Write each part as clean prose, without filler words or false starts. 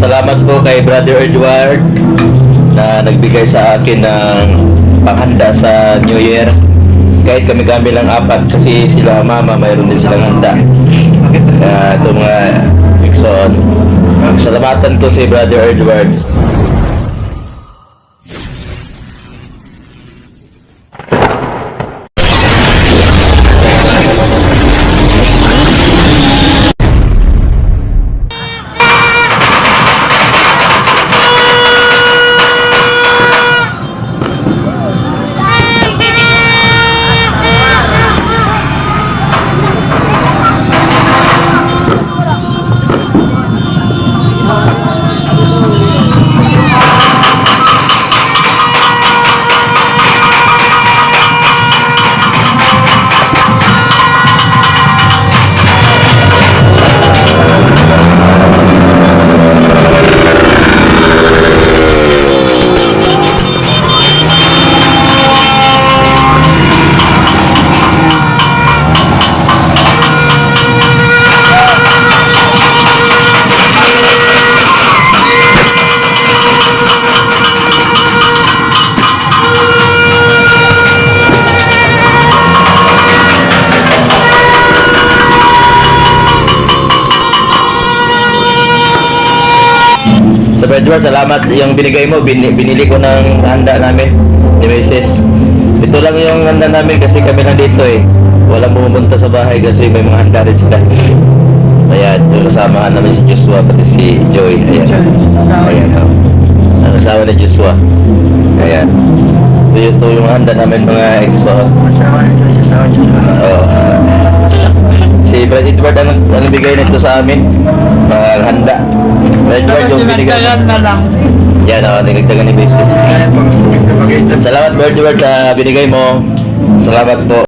salamat po kay Brother Edward na nagbigay sa akin ng panghanda sa New Year. Kahit kami lang apat kasi sila mama mayroon din silang handa. Ito mga Exxon. Salamatan ko si Brother Edward. So Edward, salamat yung binigay mo. Binili ko ng handa namin ni Mrs. Ito lang yung handa namin kasi kami lang dito eh. Walang pumunta sa bahay kasi may mga handa rin sila. Ayan, yung kasamahan namin si Joshua pati si Joy. Ayan. Ayan. Ang asawa ni Joshua. Ayan. Ito yung handa namin mga EXO. Asawa ni Joshua. Si Brad Edward ang bigay nito sa amin. Mga handa. Brad Edward yung binigay. Na lang. Yan o, nagdagdagan ni business. Salamat Brad Edward sa binigay mo. Salamat po.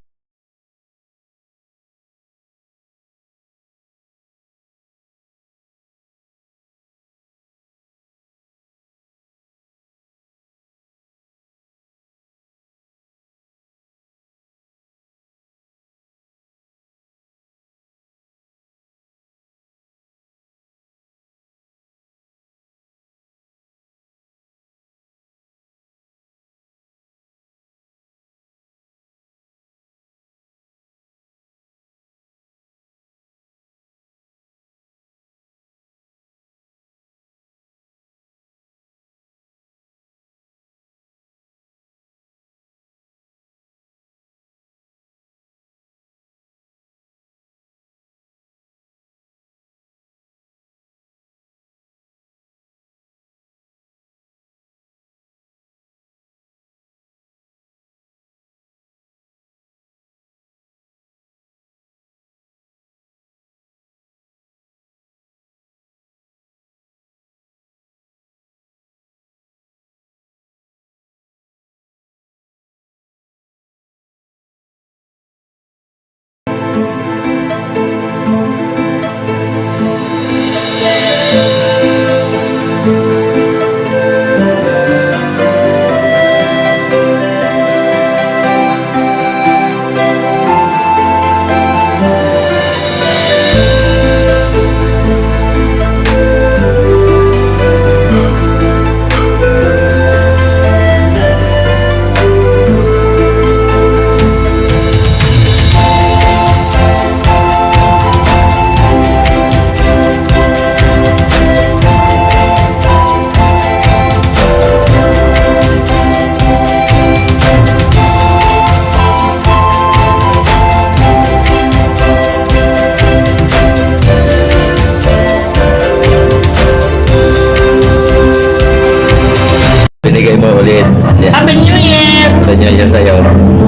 Binigay mo ulit. Happy New Year! Happy New Year sa'yo.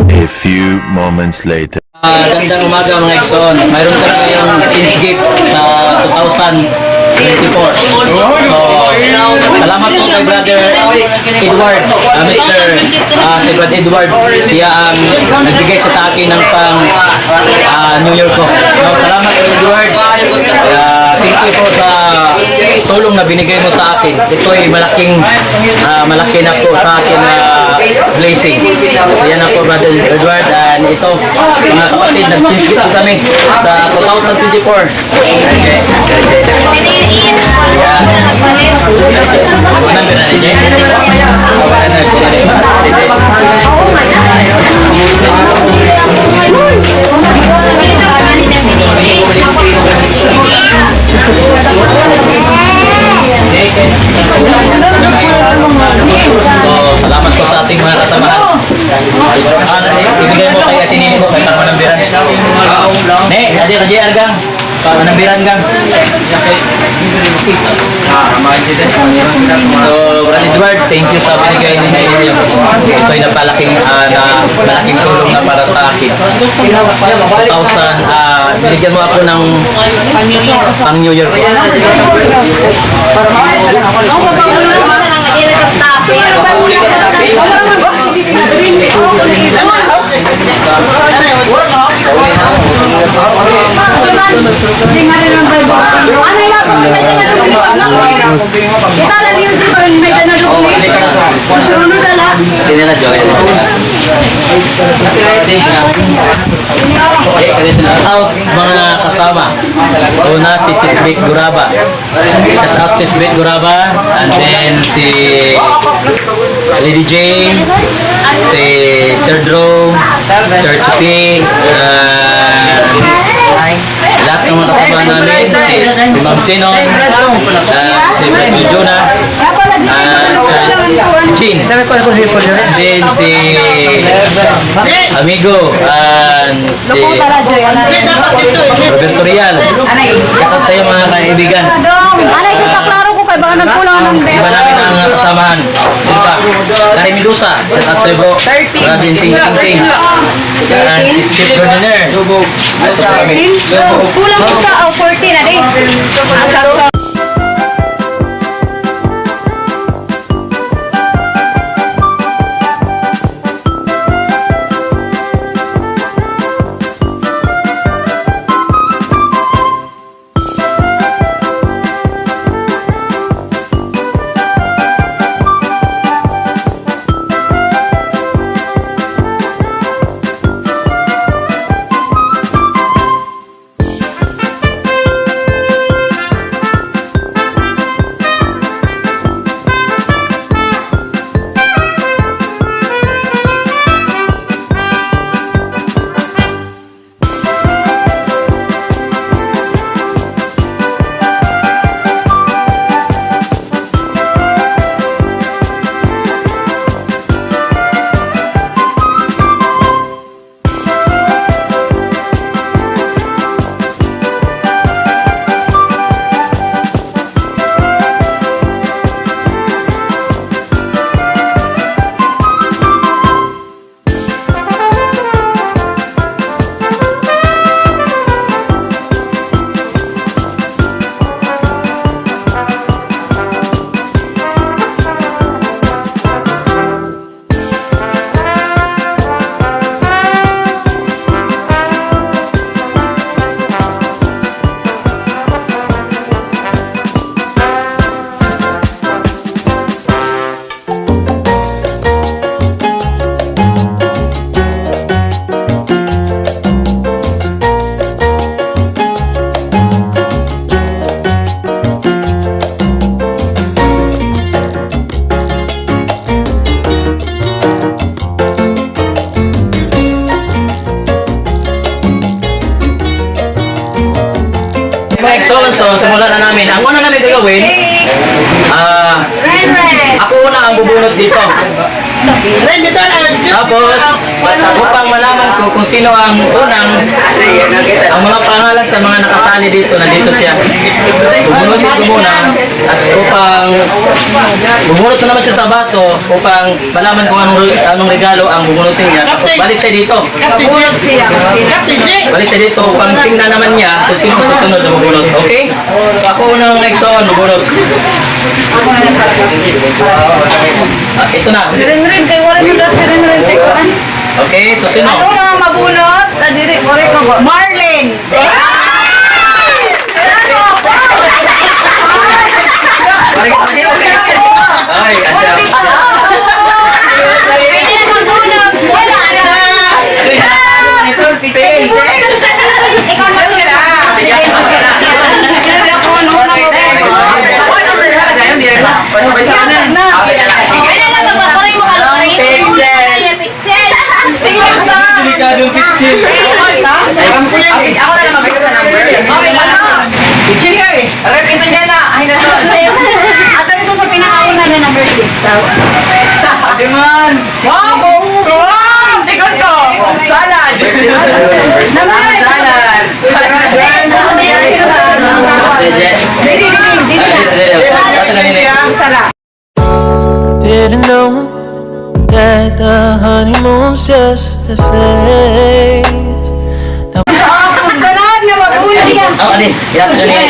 A few moments later. Gandang umaga mga Exxon. Mayroon ka ngayong kids gift sa 2024. So, salamat po kay Brother Edward, Mr. Si Brother Edward. Siya ang nagbigay sa akin ng pang New Year ko. So, salamat kay Edward. Thank you po sa tulong na binigay mo sa akin. Ito ay malaki na po sa akin na blessing. Yan ako Brother Edward. And ito, mga kapatid, nag-kiss po kami sa 2024. Okay. ko sa ating mga kasamahan. Ibigay mo kay Atinini mo, kay Tama ng Biran. Ne, adi argang. Tama ng Biran gang. So, Brad Edward, thank you sa binigay ni Nailin. Ito ay malaking tulong na para sa akin. 2,000, binigyan mo ako ng pang New Year. Hindi na joy. Out mga kasama. Una si Sisbik Guraba. Shout out Sisbik Guraba. And then si Lady Jane, si Sir Drew, Sir Chupi, lahat ng mga kasama namin, si Ma'am Sinon, si Brad Jonah, Chin, then si Amigo, and si Roberto Rial. Shoutout sa iyo mga kaibigan. Anay, kita klaro ko kay baka nagkulang ng Iba namin ang kasamahan. Sino pa? Kari Medusa. Shoutout sa iyo po. Radin Ting Ting Ting. And si Chief Gardiner. kulang ko sa 14 na din. Ang sarap. So, simulan na namin. Ang una namin gagawin, ako una ang bubunot dito. Tapos, upang malaman ko kung sino ang unang, ang mga pangalan sa mga nakasali dito, nandito siya. Bubunutin ko muna, at upang, bubunot ko naman siya sa baso, upang malaman kung anong regalo ang bubunutin niya. Tapos, balik siya dito. Balik siya dito, upang tingnan naman niya kung sino ang susunod na bubunot. Okay? So, ako unang next on, bubunot. Ito na. Rin kay wala mo daw rin si Kuan. Okay, so sino? Ano na mabunot? Diri ore ko. Marlin. Ay, adya. Ito, pipil. Delikadong picture. Ako na lang mag-picture. the honeymoon's just a phase. Sunod na mag-uli yan. Oh, adi. Yan. Okay.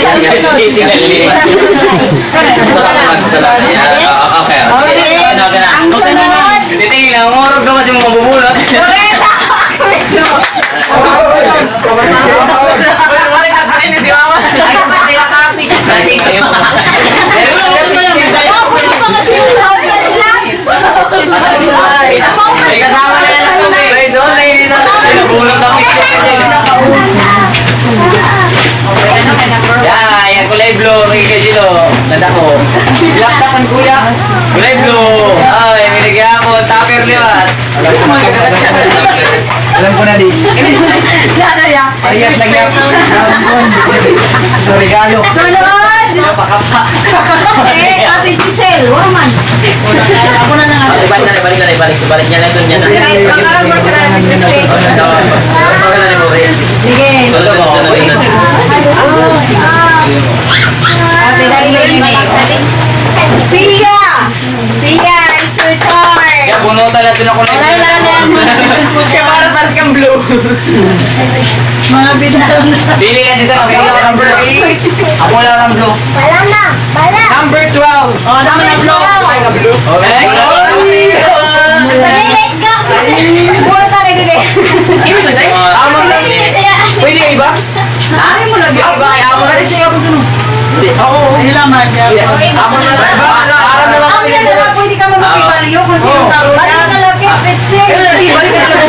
Ang sunod. Titingin na, umurog ka kasi mga mabubulot. May kasama na yan ang tubig. May doon na yun. Nabulot na yan, kulay blue, may kajilo. Ganda ko. Black naman kuya. Kulay blue. Ay, may nagyamon. Tupper liwat. Alam ko na di. Ayas lang yan. So, regalo. Sunod. Napakapa. Ate Giselle, woman. Ako na nga. Balik niya lang doon niya. Pangarap mo sila si Giselle. Sige. Ate Pia! Pia, it's your turn. Kaya bunutan natin ako na. Kaya para kang blue. Mga bidang. Pili kasi ito. Pili ako number 8. Ako wala ng blue. Bala na, bala. Number 12. Oh, naman ang blue. Okay. Palilit ka kasi. Puro tayo din eh. Amon lang. Pwede iba? Ano mo lang iba? Amon lang siya ako sunod. Oo, hindi naman. Amon lang. Para na lang. Ang yan na pwede ka mag-ibaliyo kung sino taro na. Balik na lang kaya petse. Balik na lang.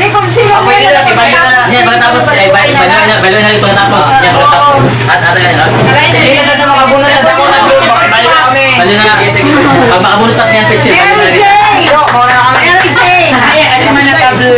Kung sino Pwede na lang. Ibalik na lang. Yan, pagkatapos. Balik na lang pagkatapos. Yan, pagkatapos. At ganyan. Hindi na sa makabunot na dako ng blue. Balik na kami. Balik na. Pag makabunot na yan, petse. Mary Jane! Mary Jane! Ay, ano man naka-blue.